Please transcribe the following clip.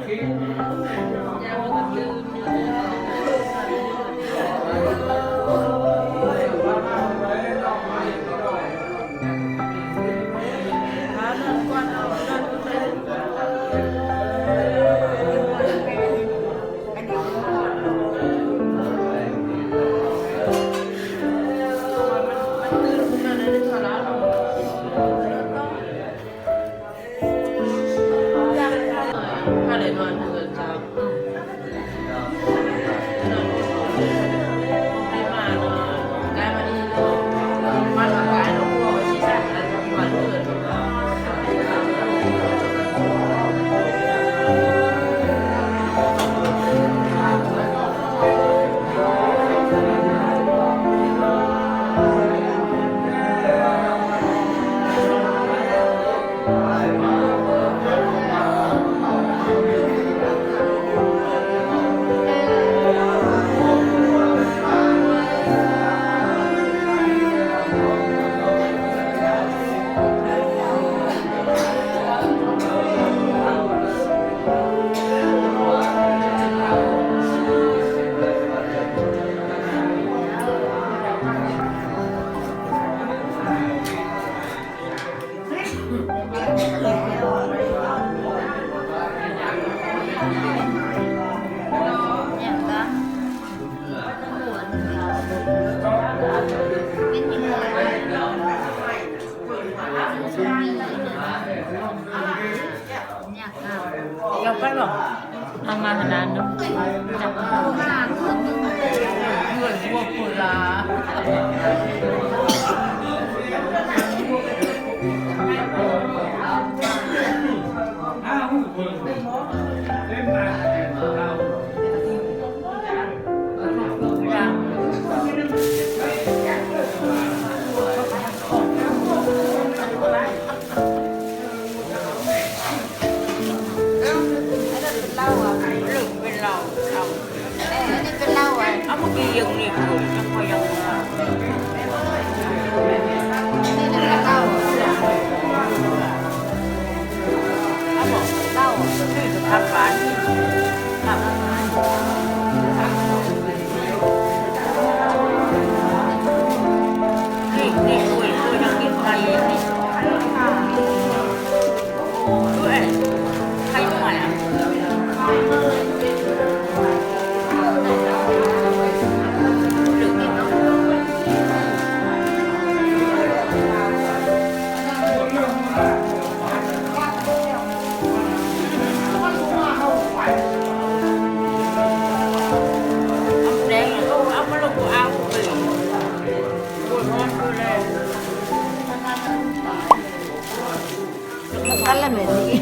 เราก็บอกทำมาขนาดนั้นจับเหมือนพวกกุลาเอาเมื่อกี้ยังนี่คือยังพอยังนี่เป็นเหล้าเอาบอกเหล้าคือจะทำบ้านทำนี่คุยยังกินใครนี่ด้วยใครด้วยอ่ะKan là mình đi